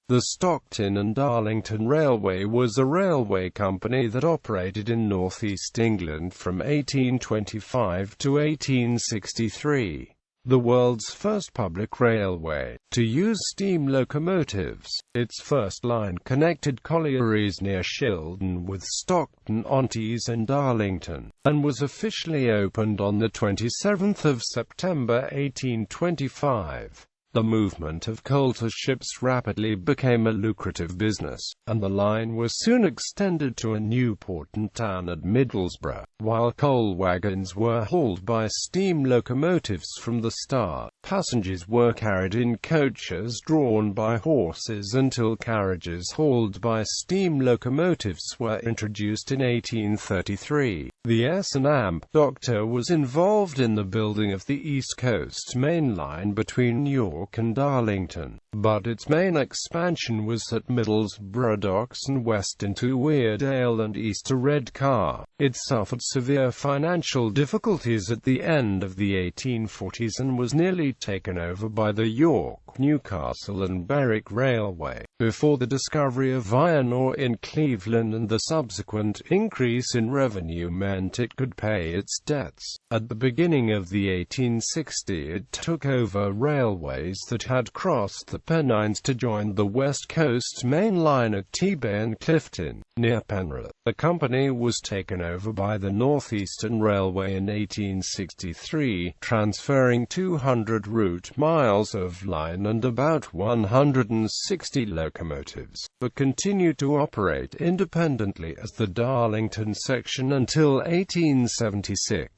The Stockton and Darlington Railway was a railway company that operated in northeast England from 1825 to 1863. The world's first public railway to use steam locomotives. Its first line connected collieries near Shildon with Stockton-on-Tees and Darlington, and was officially opened on the 27th of September 1825. The movement of coal to ships rapidly became a lucrative business, and the line was soon extended to a new port and town at Middlesbrough. While coal wagons were hauled by steam locomotives from the start, passengers were carried in coaches drawn by horses until carriages hauled by steam locomotives were introduced in 1833. The S&M Doctor was involved in the building of the East Coast Main Line between York and Darlington, but its main expansion was at Middlesbrough docks and west into Weardale and east to Redcar. It suffered severe financial difficulties at the end of the 1840s and was nearly taken over by the York, Newcastle and Berwick Railway, before the discovery of iron ore in Cleveland and the subsequent increase in revenue meant it could pay its debts. At the beginning of the 1860s it took over railways that had crossed the Pennines to join the West Coast Main Line at T-Bay and Clifton, near Penrith. The company was taken over by the North Eastern Railway in 1863, transferring 200 route miles of line and about 160 locomotives, but continued to operate independently as the Darlington section until 1876.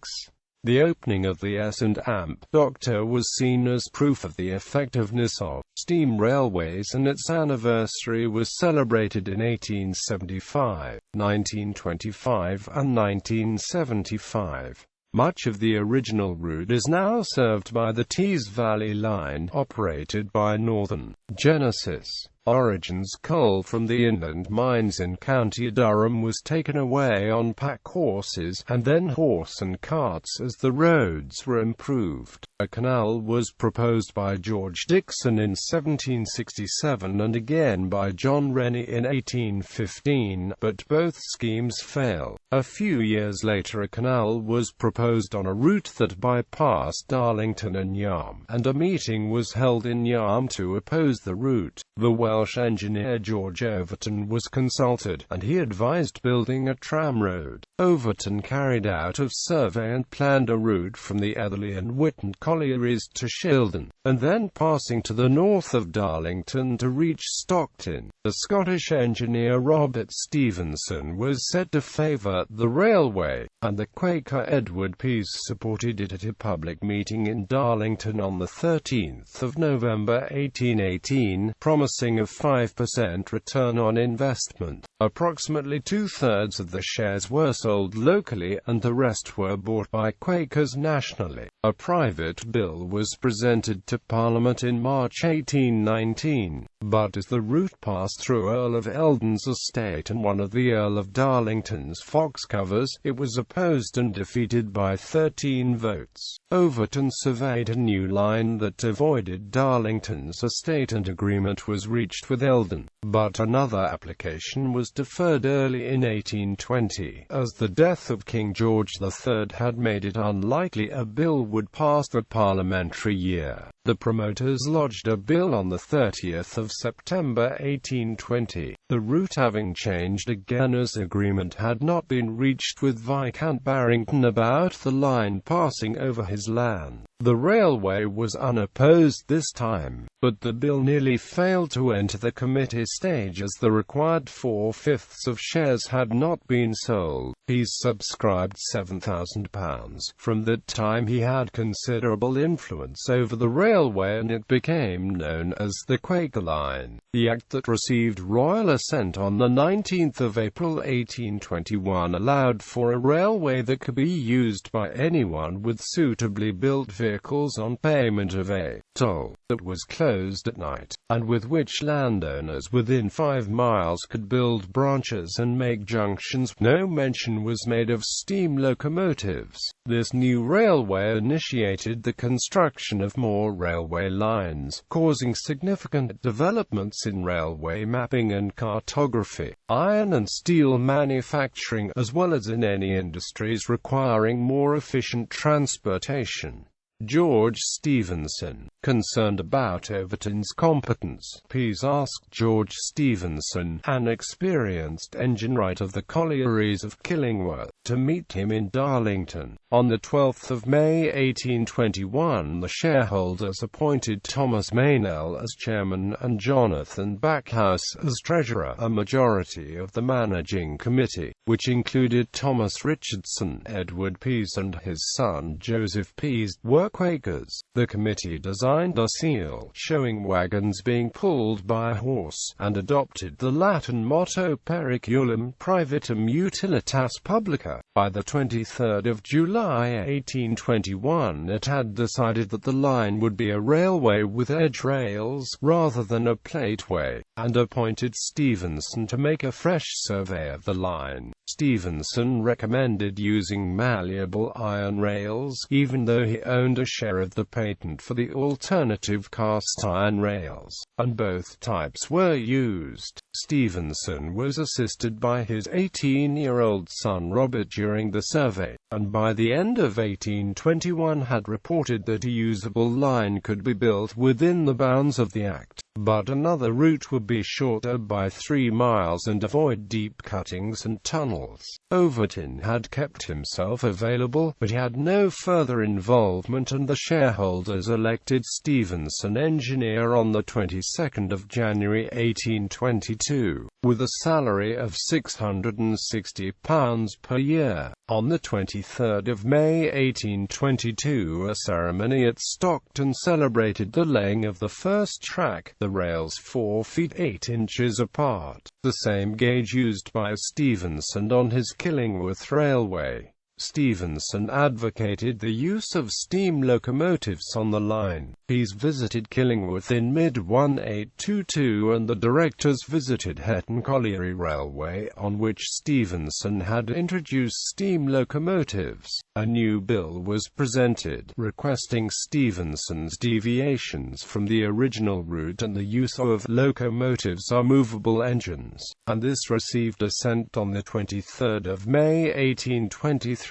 The opening of the S&M Doctor was seen as proof of the effectiveness of steam railways, and its anniversary was celebrated in 1875, 1925 and 1975. Much of the original route is now served by the Tees Valley Line, operated by Northern Genesis. Origins coal from the inland mines in County Durham was taken away on pack horses, and then horse and carts as the roads were improved. A canal was proposed by George Dixon in 1767 and again by John Rennie in 1815, but both schemes failed. A few years later a canal was proposed on a route that bypassed Darlington and Yarm, and a meeting was held in Yarm to oppose the route. The Welsh engineer George Overton was consulted, and he advised building a tramroad. Overton carried out a survey and planned a route from the Etherley and Witton collieries to Shildon, and then passing to the north of Darlington to reach Stockton. The Scottish engineer Robert Stephenson was said to favour the railway, and the Quaker Edward Pease supported it at a public meeting in Darlington on the 13th of November 1818, promising a 5% return on investment. Approximately two-thirds of the shares were sold locally, and the rest were bought by Quakers nationally. A private bill was presented to Parliament in March 1819, but as the route passed through Earl of Eldon's estate and one of the Earl of Darlington's fox covers, it was opposed and defeated by 13 votes. Overton surveyed a new line that avoided Darlington's estate, and agreement was reached with Eldon, but another application was deferred early in 1820, as the death of King George III had made it unlikely a bill would pass the parliamentary year. The promoters lodged a bill on the 30th of September 1820, the route having changed again as agreement had not been reached with Viscount Barrington about the line passing over his land. The railway was unopposed this time, but the bill nearly failed to enter the committee stage as the required 4/5 of shares had not been sold. He subscribed £7,000. From that time he had considerable influence over the railway, and it became known as the Quaker Line. The act that received royal assent on the 19th of April 1821 allowed for a railway that could be used by anyone with suitably built vehicles on payment of a toll that was closed at night, and with which landowners within 5 miles could build branches and make junctions. No mention was made of steam locomotives. This new railway initiated the construction of more railway lines, causing significant developments in railway mapping and cartography, iron and steel manufacturing, as well as in any industries requiring more efficient transportation. George Stephenson, concerned about Overton's competence, Pease asked George Stephenson, an experienced engine-wright of the collieries of Killingworth, to meet him in Darlington. On 12 May 1821 the shareholders appointed Thomas Meynell as chairman and Jonathan Backhouse as treasurer. A majority of the managing committee, which included Thomas Richardson, Edward Pease and his son Joseph Pease, were Quakers. The committee designed a seal showing wagons being pulled by a horse, and adopted the Latin motto Periculum Privatum Utilitas Publica. By the 23rd of July 1821 it had decided that the line would be a railway with edge rails, rather than a plateway, and appointed Stephenson to make a fresh survey of the line. Stephenson recommended using malleable iron rails, even though he owned a share of the patent for the alternative cast iron rails, and both types were used. Stephenson was assisted by his 18-year-old son Robert during the survey, and by the end of 1821 had reported that a usable line could be built within the bounds of the Act, but another route would be shorter by 3 miles and avoid deep cuttings and tunnels. Overton had kept himself available, but he had no further involvement, and the shareholders elected Stephenson engineer on the 22nd of January 1822, with a salary of £660 per year. On the 23rd of May 1822 a ceremony at Stockton celebrated the laying of the first track, the rails 4 feet 8 inches apart, the same gauge used by Stephenson on his Killingworth Railway. Stephenson advocated the use of steam locomotives on the line. Pease visited Killingworth in mid-1822 and the directors visited Hetton Colliery Railway, on which Stephenson had introduced steam locomotives. A new bill was presented, requesting Stephenson's deviations from the original route and the use of locomotives or movable engines, and this received assent on the 23rd of May 1823.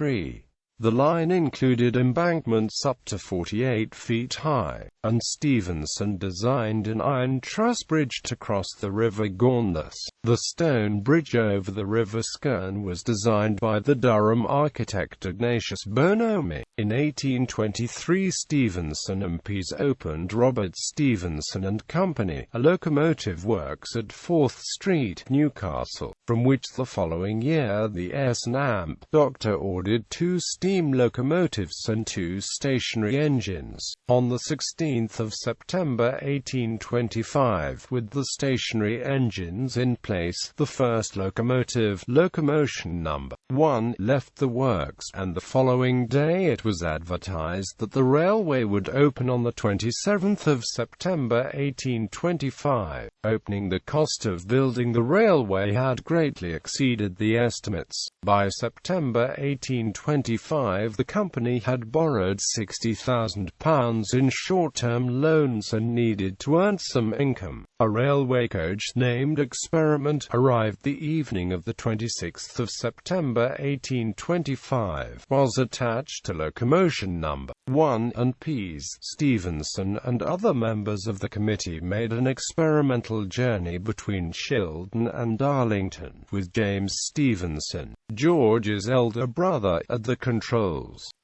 The line included embankments up to 48 feet high, and Stephenson designed an iron truss bridge to cross the River Gaunless. The stone bridge over the River Skerne was designed by the Durham architect Ignatius Bonomi. In 1823 Stephenson and Pease opened Robert Stephenson and Company, a locomotive works at 4th Street, Newcastle, from which the following year the S&Amp Doctor ordered 2 steam locomotives and 2 stationary engines. On the 16th of September 1825, with the stationary engines in place, the first locomotive, locomotion number 1, left the works, and the following day it was advertised that the railway would open on the 27th of September 1825. Opening, the cost of building the railway had greatly exceeded the estimates. By September 1825 the company had borrowed £60,000 in short-term loans and needed to earn some income. A railway coach named Experiment arrived the evening of the 26th of September 1825, was attached to locomotion number 1, and Pease, Stephenson and other members of the committee made an experimental journey between Shildon and Darlington, with James Stephenson, George's elder brother, at the controls.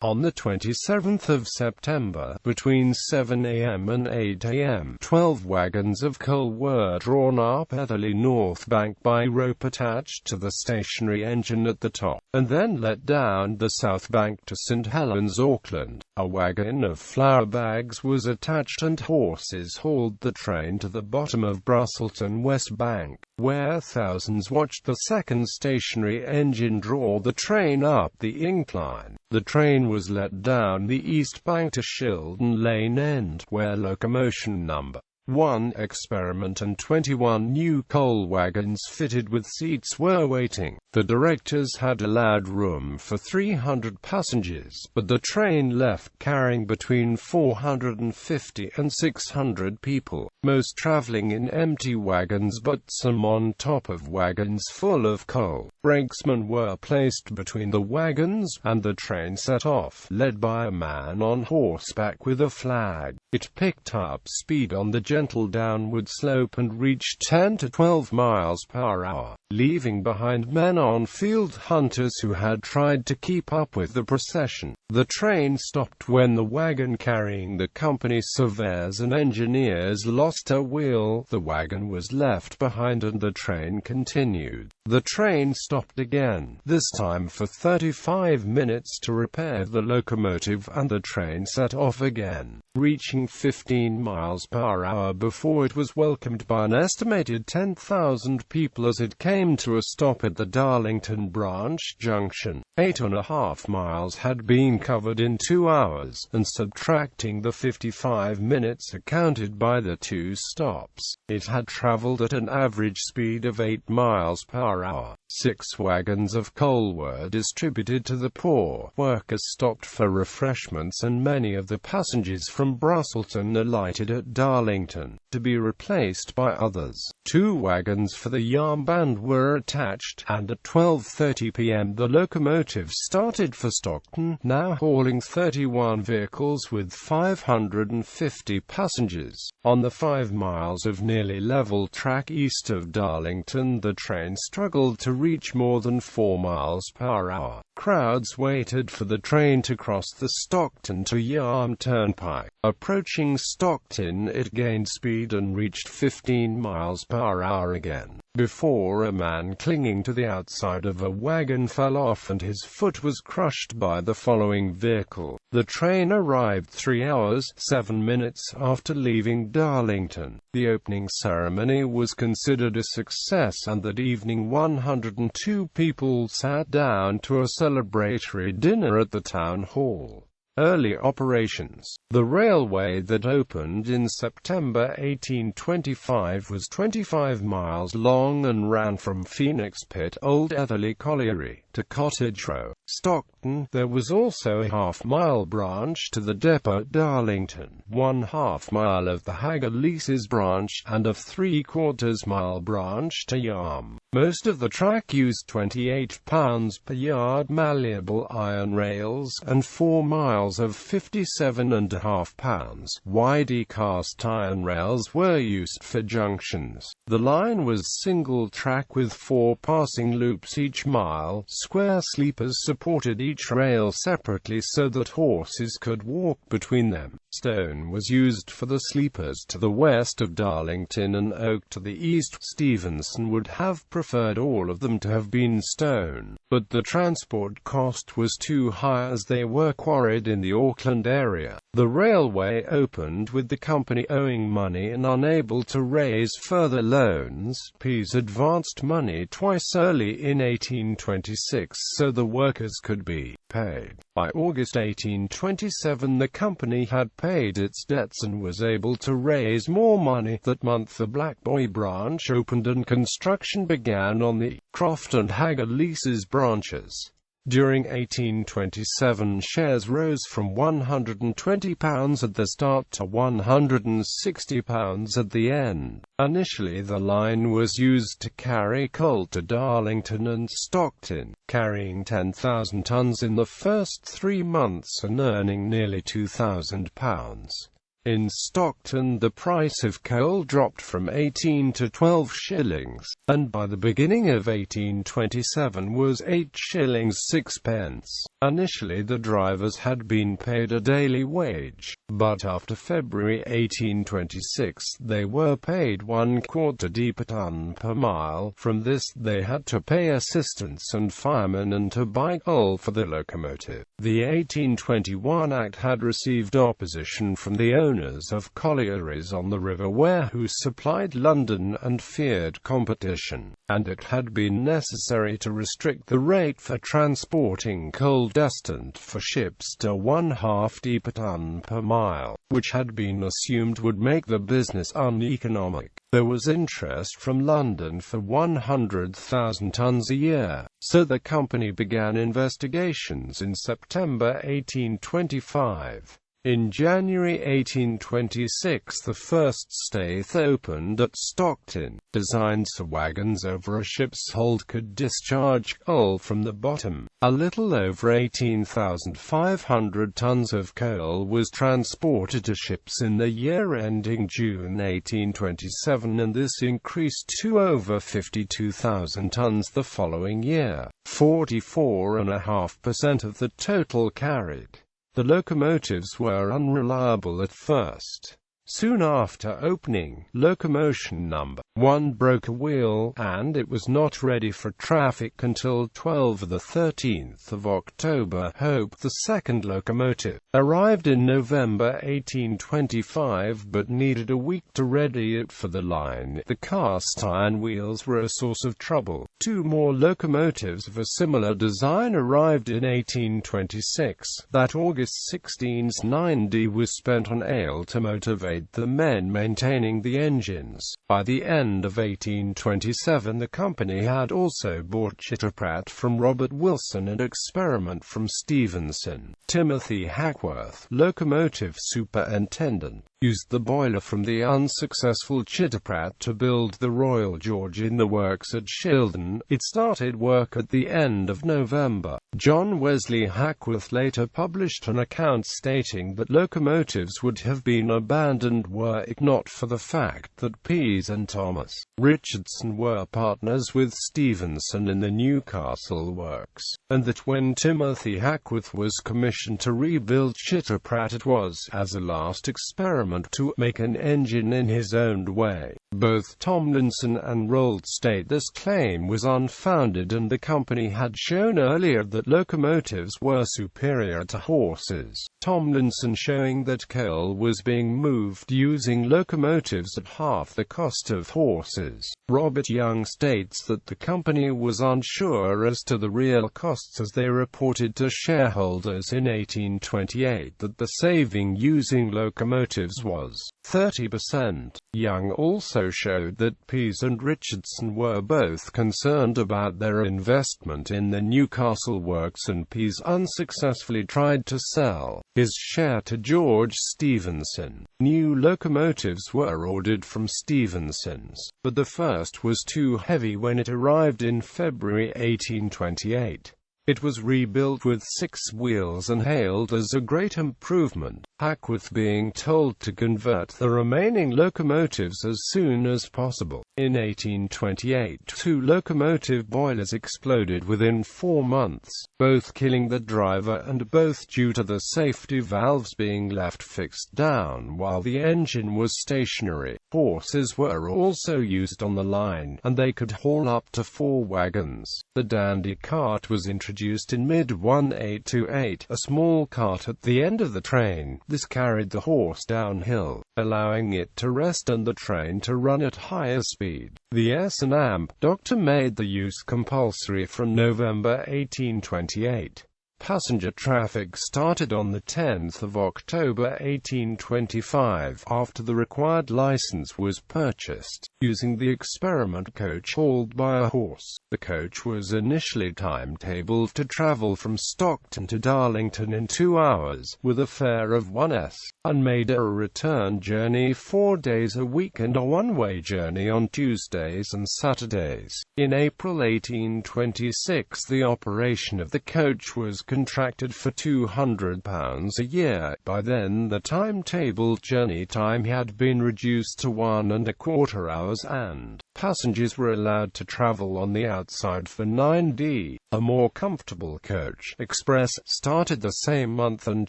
On the 27th of September, between 7 a.m. and 8 a.m., 12 wagons of coal were drawn up Etherley North Bank by rope attached to the stationary engine at the top, and then let down the south bank to St Helens, Auckland. A wagon of flour bags was attached and horses hauled the train to the bottom of Brusselton West Bank, where thousands watched the second stationary engine draw the train up the incline. The train was let down the east bank to Shildon Lane End, where locomotion number one experiment and 21 new coal wagons fitted with seats were waiting. The directors had allowed room for 300 passengers, but the train left carrying between 450 and 600 people, most traveling in empty wagons but some on top of wagons full of coal. Brakesmen were placed between the wagons, and the train set off, led by a man on horseback with a flag. It picked up speed on the gentle downward slope and reached 10 to 12 miles per hour, leaving behind men on field hunters who had tried to keep up with the procession. The train stopped when the wagon carrying the company's surveyors and engineers lost a wheel. The wagon was left behind and the train continued. The train stopped again, this time for 35 minutes to repair the locomotive, and the train set off again, reaching 15 miles per hour before it was welcomed by an estimated 10,000 people as it came to a stop at the Darlington branch junction. 8.5 miles had been covered in 2 hours, and subtracting the 55 minutes accounted by the 2 stops, it had traveled at an average speed of 8 miles per hour. 6 wagons of coal were distributed to the poor. Workers stopped for refreshments and many of the passengers from Brusselton alighted at Darlington, to be replaced by others. 2 wagons for the yarn band were attached, and at 12:30 p.m. the locomotive started for Stockton, now hauling 31 vehicles with 550 passengers. On the 5 miles of nearly level track east of Darlington, the train struggled to reach more than 4 miles per hour. Crowds waited for the train to cross the Stockton to Yarm Turnpike. Approaching Stockton, it gained speed and reached 15 miles per hour again, before a man clinging to the outside of a wagon fell off and his foot was crushed by the following vehicle. The train arrived 3 hours, 7 minutes after leaving Darlington. The opening ceremony was considered a success, and that evening 102 people sat down to a celebratory dinner at the town hall. Early operations. The railway that opened in September 1825 was 25 miles long and ran from Phoenix Pit, Old Etherley Colliery, to Cottage Row, Stockton. There was also a half-mile branch to the depot at Darlington, 1/2 mile of the Haggard-Leases branch, and a 3/4 mile branch to Yarm. Most of the track used 28 pounds per yard malleable iron rails, and 4 miles of 57.5 pounds wide cast iron rails were used for junctions. The line was single track with 4 passing loops each mile. Square sleepers supported each rail separately so that horses could walk between them. Stone was used for the sleepers to the west of Darlington and oak to the east. Stephenson would have preferred all of them to have been stone, but the transport cost was too high as they were quarried in the Auckland area. The railway opened with the company owing money and unable to raise further loans. Pease advanced money twice early in 1826 so the workers could be paid. By August 1827 the company had paid its debts and was able to raise more money. That month the Black Boy branch opened and construction began on the Croft and Haggard-Leases branches. During 1827 shares rose from £120 at the start to £160 at the end. Initially the line was used to carry coal to Darlington and Stockton, carrying 10,000 tons in the first 3 months and earning nearly £2,000. In Stockton the price of coal dropped from 18 to 12 shillings, and by the beginning of 1827 was 8 shillings 6 pence. Initially the drivers had been paid a daily wage, but after February 1826 they were paid 1/4d per ton per mile. From this they had to pay assistants and firemen and to buy coal for the locomotive. The 1821 Act had received opposition from the owners owners of collieries on the River Wear who supplied London and feared competition, and it had been necessary to restrict the rate for transporting coal destined for ships to 1/2 ton per mile, which had been assumed would make the business uneconomic. There was interest from London for 100,000 tons a year, so the company began investigations in September 1825. In January 1826 the first staith opened at Stockton, designed so waggons over a ship's hold could discharge coal from the bottom. A little over 18,500 tons of coal was transported to ships in the year ending June 1827, and this increased to over 52,000 tons the following year, 44.5% of the total carried. The locomotives were unreliable at first. Soon after opening, locomotion number 1 broke a wheel, and it was not ready for traffic until 13th of October. Hope, the second locomotive, arrived in November 1825 but needed a week to ready it for the line. The cast iron wheels were a source of trouble. Two more locomotives of a similar design arrived in 1826. That August 1690 was spent on ale to motivate the men maintaining the engines. By the end of 1827 the company had also bought Chitterprat from Robert Wilson and Experiment from Stephenson. Timothy Hackworth, locomotive superintendent, used the boiler from the unsuccessful Chitterprat to build the Royal George in the works at Shildon. It started work at the end of November. John Wesley Hackworth later published an account stating that locomotives would have been abandoned were it not for the fact that Pease and Thomas Richardson were partners with Stephenson in the Newcastle works, and that when Timothy Hackworth was commissioned to rebuild Chitterprat it was as a last experiment to make an engine in his own way. Both Tomlinson and Roald state this claim was unfounded, and the company had shown earlier that locomotives were superior to horses. Tomlinson showing that coal was being moved using locomotives at half the cost of horses. Robert Young states that the company was unsure as to the real costs as they reported to shareholders in 1828 that the saving using locomotives was 30%. Young also showed that Pease and Richardson were both concerned about their investment in the Newcastle works, and Pease unsuccessfully tried to sell his share to George Stephenson. New locomotives were ordered from Stephenson's, but the first was too heavy when it arrived in February 1828. It was rebuilt with 6 wheels and hailed as a great improvement, Hackworth being told to convert the remaining locomotives as soon as possible. In 1828, 2 locomotive boilers exploded within 4 months, both killing the driver and both due to the safety valves being left fixed down while the engine was stationary. Horses were also used on the line, and they could haul up to 4 wagons. The dandy cart was introduced in mid-1828, a small cart at the end of the train. This carried the horse downhill, allowing it to rest and the train to run at higher speed. The S&M Doctor made the use compulsory from November 1828. Passenger traffic started on the 10th of October 1825, after the required license was purchased, using the experiment coach hauled by a horse. The coach was initially timetabled to travel from Stockton to Darlington in 2 hours, with a fare of 1s, and made a return journey 4 days a week and a one-way journey on Tuesdays and Saturdays. In April 1826 the operation of the coach was contracted for £200 a year. By then the timetabled journey time had been reduced to 1¼ hours, and passengers were allowed to travel on the outside for 9d. A more comfortable coach, Express, started the same month and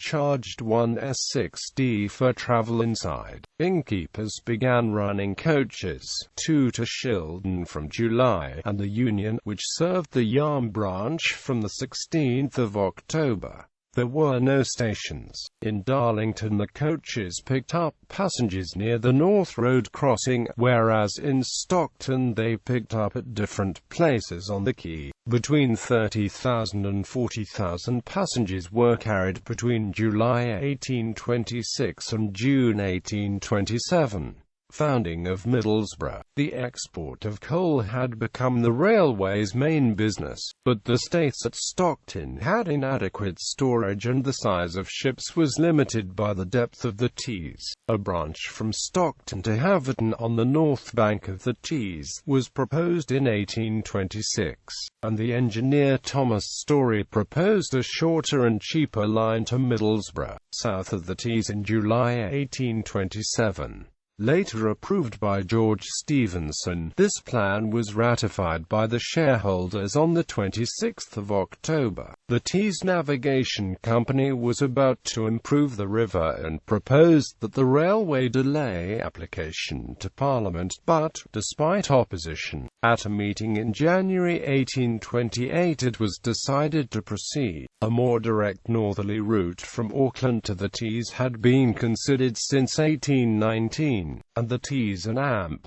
charged 1s6d for travel inside. Innkeepers began running coaches, 2 to Shildon from July, and the Union, which served the Yarm branch, from the 16th of October. There were no stations. In Darlington the coaches picked up passengers near the North Road crossing, whereas in Stockton they picked up at different places on the quay. Between 30,000 and 40,000 passengers were carried between July 1826 and June 1827. Founding of Middlesbrough. The export of coal had become the railway's main business, but the states at Stockton had inadequate storage and the size of ships was limited by the depth of the Tees. A branch from Stockton to Haverton on the north bank of the Tees was proposed in 1826, and the engineer Thomas Story proposed a shorter and cheaper line to Middlesbrough, south of the Tees in July 1827. Later approved by George Stephenson, this plan was ratified by the shareholders on the 26th of October. The Tees Navigation Company was about to improve the river and proposed that the railway delay application to Parliament, but, despite opposition, at a meeting in January 1828 it was decided to proceed. A more direct northerly route from Auckland to the Tees had been considered since 1819, and the Tees and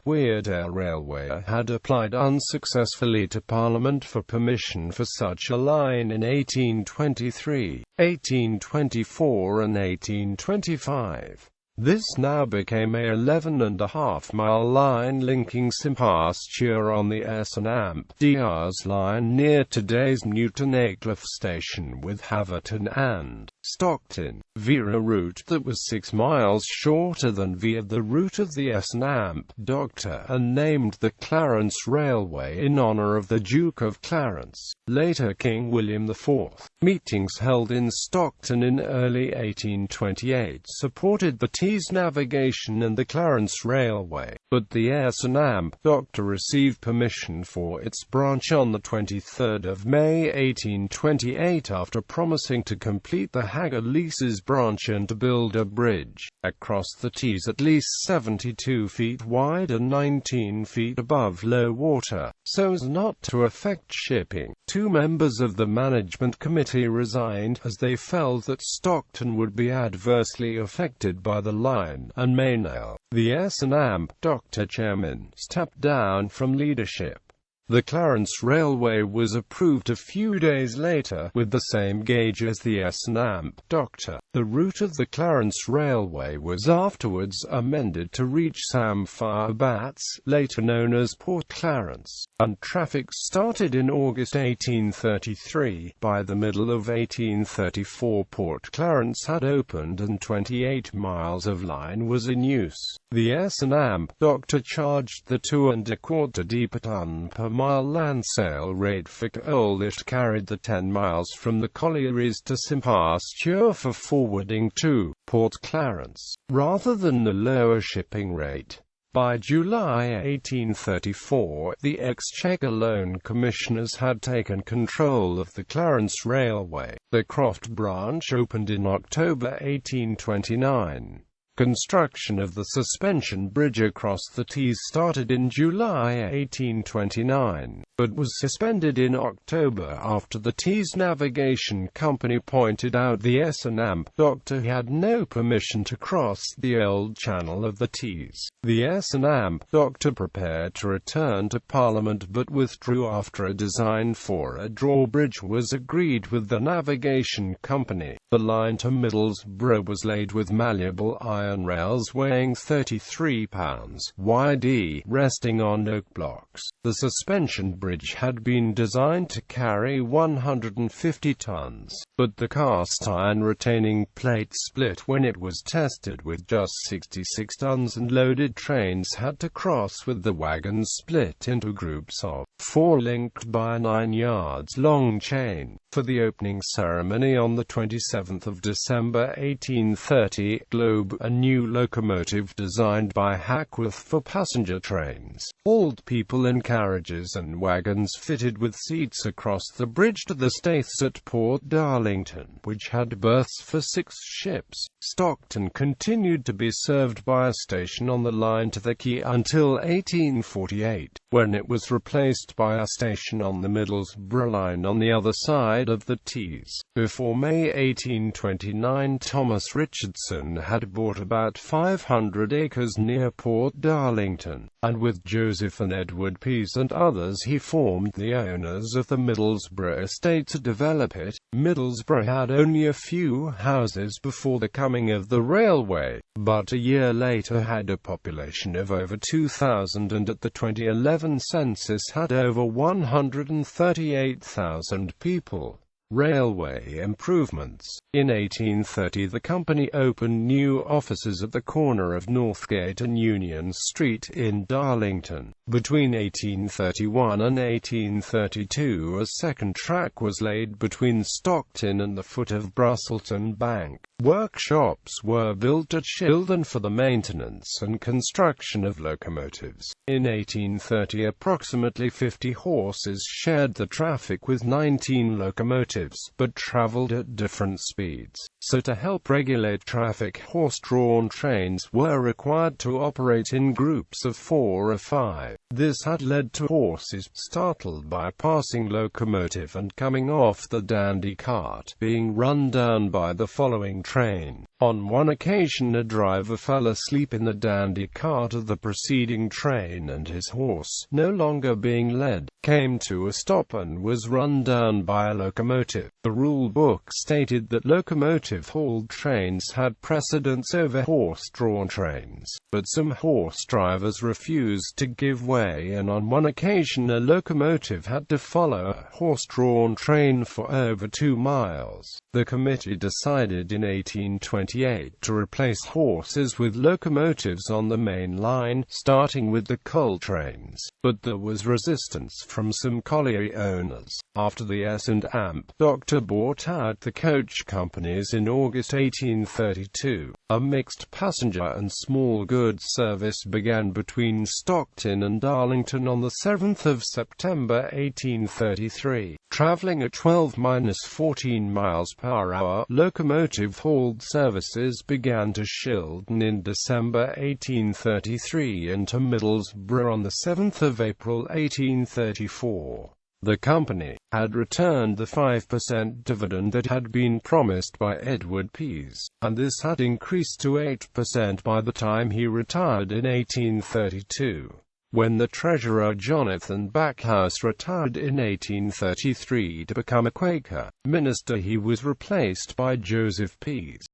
Weardale Railway had applied unsuccessfully to Parliament for permission for such a line in 1823, 1824 and 1825. This now became a 11.5-mile line linking Simpasture on the S&Drs line near today's Newton Aycliffe station with Haverton and Stockton, via a route that was 6 miles shorter than via the route of the S&Dr, and named the Clarence Railway in honour of the Duke of Clarence, later King William IV. Meetings held in Stockton in early 1828 supported the Tees Navigation and the Clarence Railway, but the S&Dr received permission for its branch on the 23rd of May 1828 after promising to complete the Haga-Leases branch and to build a bridge across the Tees at least 72 feet wide and 19 feet above low water, so as not to affect shipping. 2 members of the management committee resigned, as they felt that Stockton would be adversely affected by the line, and Maynell, the S&Dr chairman, stepped down from leadership. The Clarence Railway was approved a few days later, with the same gauge as the S&Dr. The route of the Clarence Railway was afterwards amended to reach Samphire Bats, later known as Port Clarence, and traffic started in August 1833. By the middle of 1834 Port Clarence had opened and 28 miles of line was in use. The S&Dr charged the 2¼ per ton per mile land sale rate for coal that carried the 10 miles from the collieries to Simpasture for forwarding to Port Clarence, rather than the lower shipping rate. By July 1834, the Exchequer Loan Commissioners had taken control of the Clarence Railway. The Croft branch opened in October 1829. Construction of the suspension bridge across the Tees started in July 1829, but was suspended in October after the Tees Navigation Company pointed out the S&Dr had no permission to cross the old channel of the Tees. The S&Dr prepared to return to Parliament but withdrew after a design for a drawbridge was agreed with the Navigation Company. The line to Middlesbrough was laid with malleable iron rails weighing 33 pounds, wide, resting on oak blocks. The suspension bridge had been designed to carry 150 tons, but the cast iron retaining plate split when it was tested with just 66 tons, and loaded trains had to cross with the wagons split into groups of 4 linked by a 9 yards long chain. For the opening ceremony on the 27th of December 1830, Globe, a new locomotive designed by Hackworth for passenger trains, hauled people in carriages and wagons fitted with seats across the bridge to the Staithes at Port Darlington, which had berths for 6 ships. Stockton continued to be served by a station on the line to the quay until 1848, when it was replaced by a station on the Middlesbrough line on the other side of the Tees. Before May 1829, Thomas Richardson had bought about 500 acres near Port Darlington, and with Joseph and Edward Pease and others he formed the owners of the Middlesbrough estate to develop it. Middlesbrough had only a few houses before the coming of the railway, but a year later had a population of over 2,000 and at the 2011 census had over 138,000 people. Railway improvements. In 1830 the company opened new offices at the corner of Northgate and Union Street in Darlington. Between 1831 and 1832 a second track was laid between Stockton and the foot of Brusselton Bank. Workshops were built at Shildon for the maintenance and construction of locomotives. In 1830 approximately 50 horses shared the traffic with 19 locomotives, but travelled at different speeds. So to help regulate traffic, horse-drawn trains were required to operate in groups of 4 or 5. This had led to horses, startled by a passing locomotive and coming off the dandy cart, being run down by the following train. On one occasion a driver fell asleep in the dandy cart of the preceding train and his horse, no longer being led, came to a stop and was run down by a locomotive. The rule book stated that locomotive-hauled trains had precedence over horse-drawn trains, but some horse drivers refused to give way, and on one occasion a locomotive had to follow a horse-drawn train for over 2 miles. The committee decided in 1828 to replace horses with locomotives on the main line, starting with the coal trains, but there was resistance from some colliery owners. After the S&Amp Doctor bought out the coach companies in August 1832, a mixed passenger and small goods service began between Stockton and Darlington on the 7th of September 1833. Travelling at 12–14 miles per hour, locomotive-hauled services began to Shildon in December 1833 and to Middlesbrough on the 7th of April 1834. The company had returned the 5% dividend that had been promised by Edward Pease, and this had increased to 8% by the time he retired in 1832. When the treasurer Jonathan Backhouse retired in 1833 to become a Quaker minister, he was replaced by Joseph Pease.